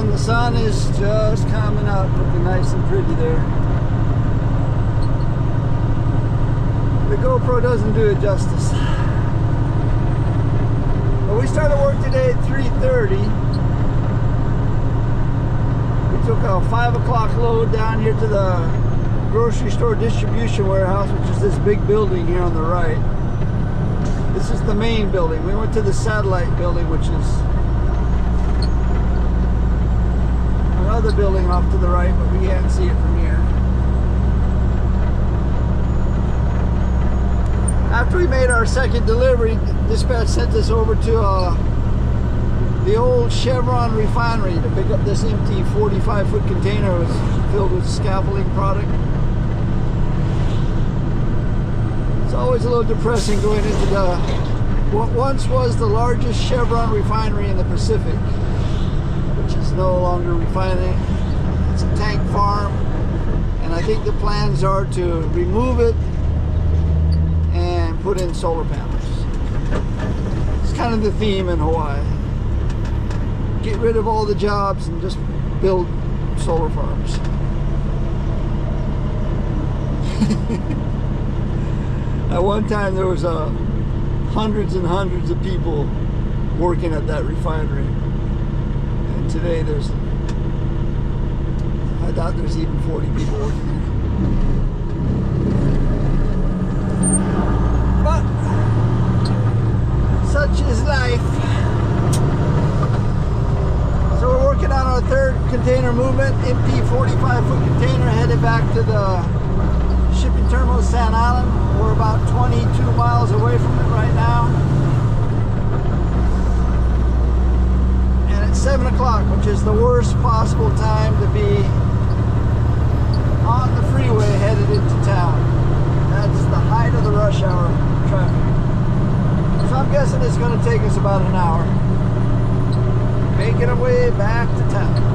The sun is just coming up, looking nice and pretty there. The GoPro doesn't do it justice. But we started work today at 3:30. We took a 5 o'clock load down here to the grocery store distribution warehouse, which is this big building here on the right. This is the main building. We went to the satellite building, which is another building off to the right, but we can't see it from here. After we made our second delivery, dispatch sent us over to the old Chevron refinery to pick up this empty 45-foot container filled with scaffolding product. It's always a little depressing going into what once was the largest Chevron refinery in the Pacific, which is no longer refining. It's a tank farm, and I think the plans are to remove it and put in solar panels. It's kind of the theme in Hawaii. Get rid of all the jobs and just build solar farms. At one time there was hundreds and hundreds of people working at that refinery. Today I doubt there's even 40 people working there. But such is life. So we're working on our third container movement, empty 45-foot container headed back to the shipping terminal of Sand Island. We're about 22 miles away from it right now. 7 o'clock, which is the worst possible time to be on the freeway headed into town. That's the height of the rush hour traffic. So I'm guessing it's going to take us about an hour making our way back to town.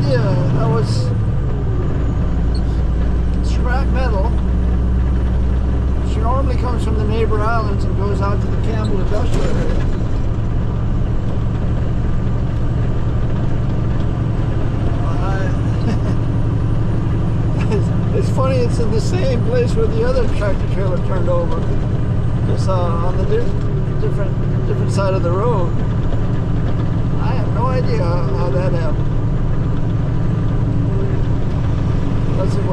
That was scrap metal, which normally comes from the neighbor islands and goes out to the Campbell industrial area. It's funny, it's in the same place where the other tractor trailer turned over, just on the different side of the road. I have no idea how that happened. Unless it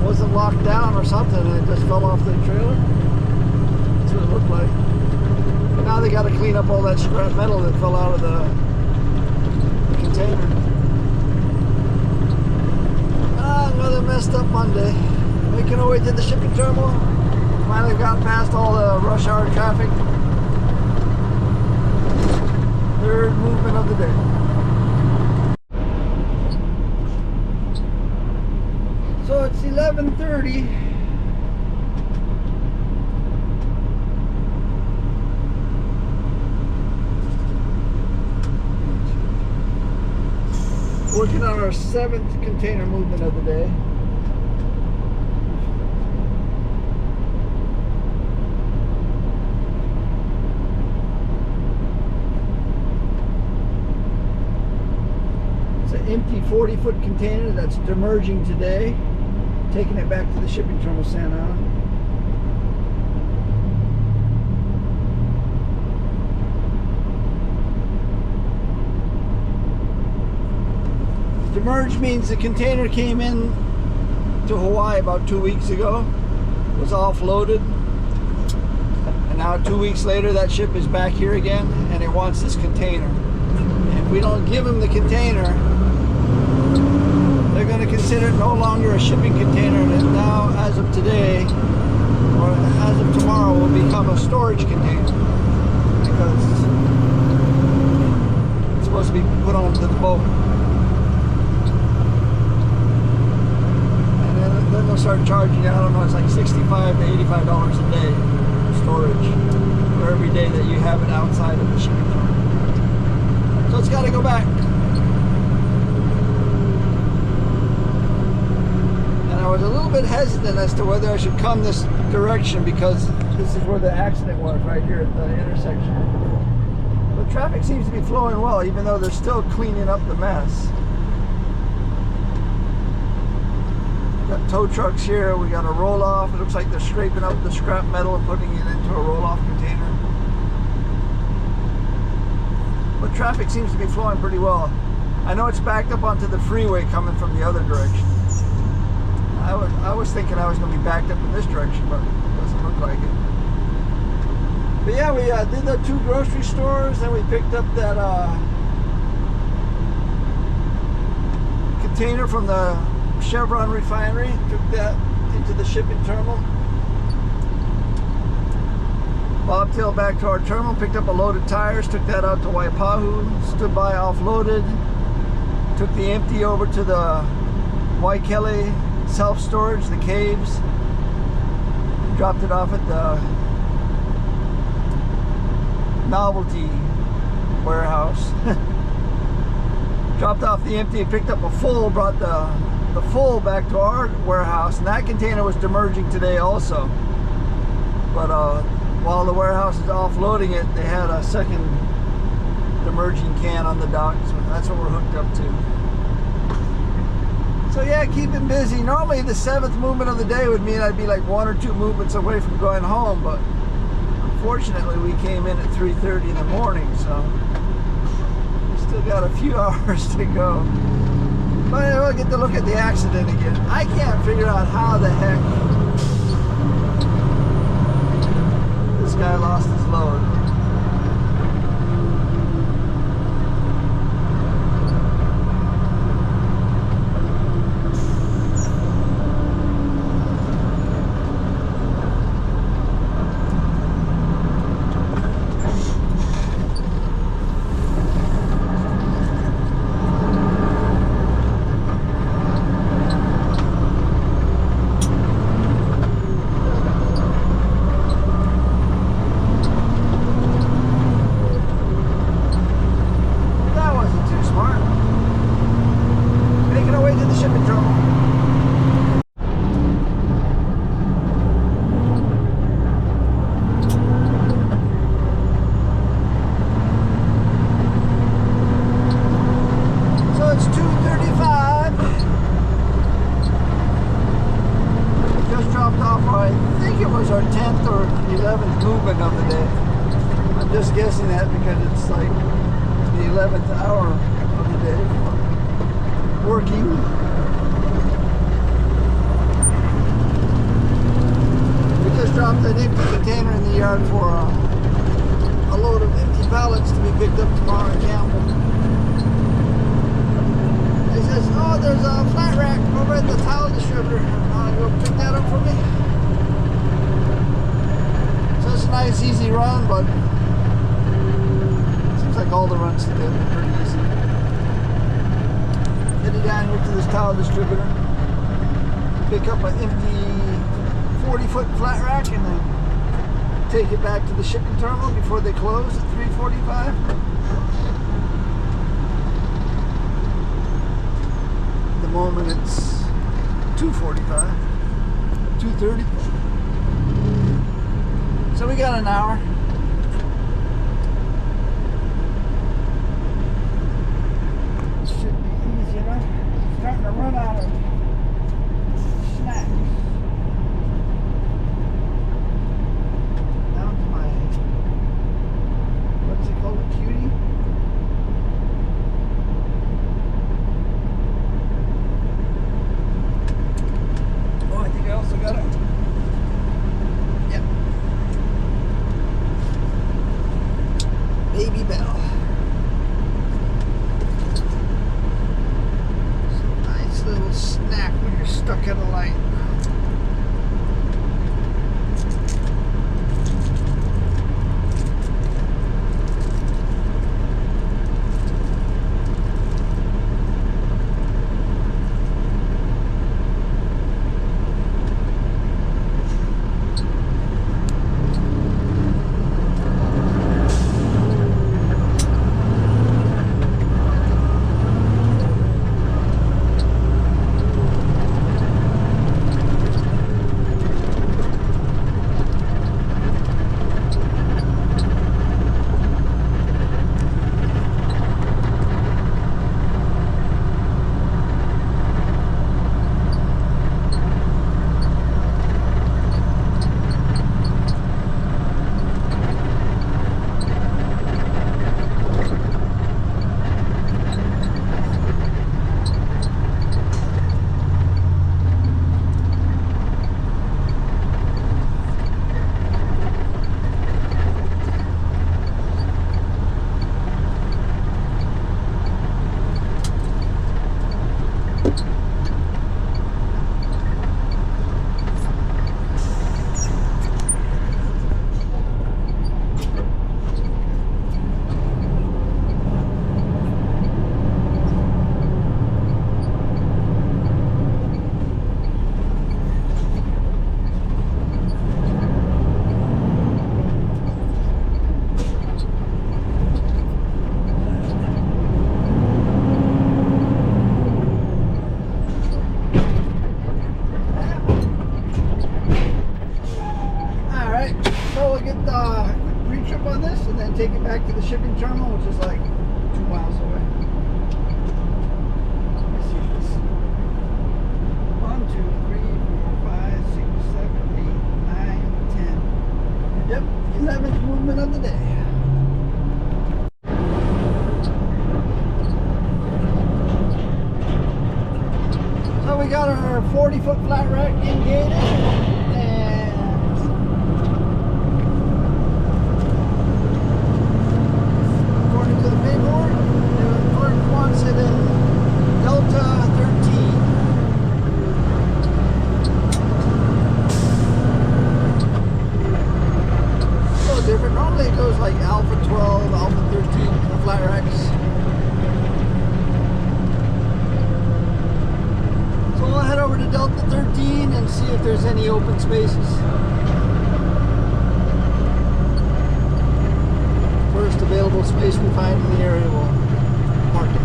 wasn't locked down or something and it just fell off the trailer. That's what it looked like. But now they got to clean up all that scrap metal that fell out of the container. Another messed up Monday. Making our way to the shipping terminal. Finally got past all the rush hour traffic. Third movement of the day. 3:30. Working on our 7th container movement of the day. It's an empty 40-foot container that's demerging today, taking it back to the shipping terminal, Santa Ana. Demerge means the container came in to Hawaii about 2 weeks ago, was offloaded, and now 2 weeks later that ship is back here again and it wants this container. And if we don't give them the container, they're going to consider it no longer a shipping container, and now, as of today, or as of tomorrow, will become a storage container, because it's supposed to be put onto the boat. Then they'll start charging you, I don't know, it's like $65 to $85 a day storage for every day that you have it outside of the shipping terminal. So it's got to go back. And I was a little bit hesitant as to whether I should come this direction, because this is where the accident was, right here at the intersection. But traffic seems to be flowing well, even though they're still cleaning up the mess. Got tow trucks here, we got a roll-off. It looks like they're scraping up the scrap metal and putting it into a roll-off container. But traffic seems to be flowing pretty well. I know it's backed up onto the freeway coming from the other direction. I was thinking I was going to be backed up in this direction, but it doesn't look like it. But yeah, we did the 2 grocery stores, then we picked up that container from the Chevron refinery, took that into the shipping terminal. Bobtailed back to our terminal, picked up a load of tires, took that out to Waipahu, stood by, offloaded, took the empty over to the Waikele self-storage, the caves, dropped it off at the novelty warehouse. Dropped off the empty and picked up a full, brought the full back to our warehouse, and that container was demerging today also. But while the warehouse is offloading it, they had a second demerging can on the dock, so that's what we're hooked up to. So yeah, keeping busy. Normally the 7th movement of the day would mean I'd be like 1 or 2 movements away from going home, but unfortunately we came in at 3:30 in the morning, so we still got a few hours to go. But we'll get to look at the accident again. I can't figure out how the heck this guy lost his load. Of the day. I'm just guessing that because it's like the 11th hour of the day for working. We just dropped an empty container in the yard for a load of empty pallets to be picked up tomorrow in Campbell. He says, oh, there's a flat rack over at the tile distributor. Go pick that up for me. It's a nice easy run, but it seems like all the runs today are pretty easy. Heading down here to this tile distributor. pick up an empty 40-foot flat rack and then take it back to the shipping terminal before they close at 3:45. At the moment it's 2:45, 2:30. So we got an hour. This should be easy enough. Starting to run out of snacks. Down to my, what's it called, a cutie? Oh, I think I also got it. Yep. Baby Bell. It's a nice little snack when you're stuck at a light. Take it back to the shipping terminal, which is like 2 miles away. Let's see this. 1, 2, 3, 4, 5, 6, 7, 8, 9, 10. Yep, 11th movement of the day. So we got our 40-foot flat rack in-gated. See if there's any open spaces. First available space we find in the area, we'll park it.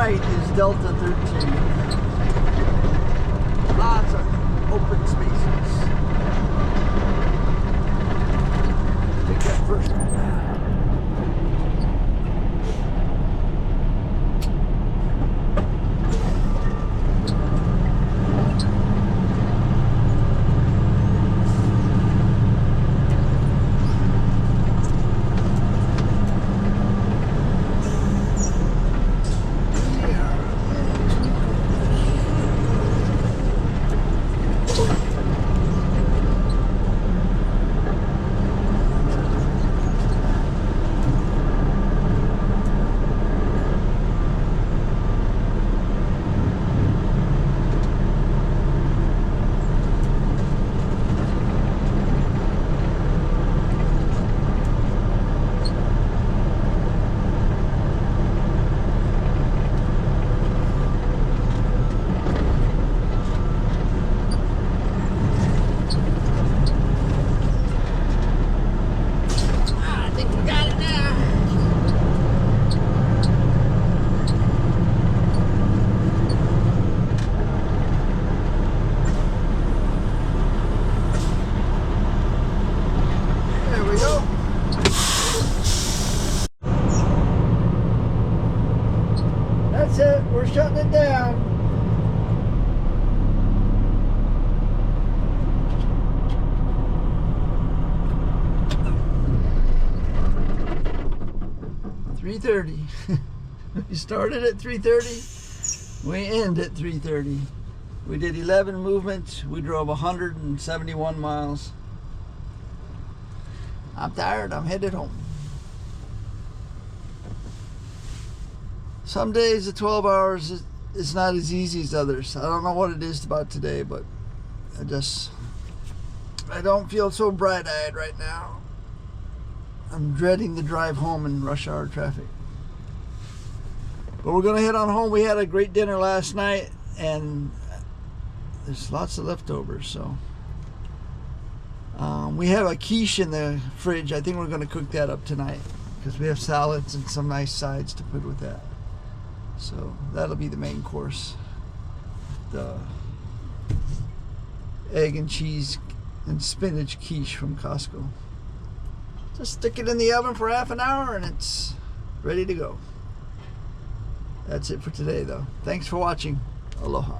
Is Delta 13. Lots of open spaces. Take that first one. 3:30. We started at 3:30. We end at 3:30. We did 11 movements. We drove 171 miles. I'm tired. I'm headed home. Some days the 12 hours is not as easy as others. I don't know what it is about today, but I don't feel so bright-eyed right now. I'm dreading the drive home in rush hour traffic. But we're going to head on home. We had a great dinner last night, and there's lots of leftovers, so we have a quiche in the fridge. I think we're going to cook that up tonight because we have salads and some nice sides to put with that. So that'll be the main course. The egg and cheese and spinach quiche from Costco. Just stick it in the oven for half an hour and it's ready to go. That's it for today, though. Thanks for watching. Aloha.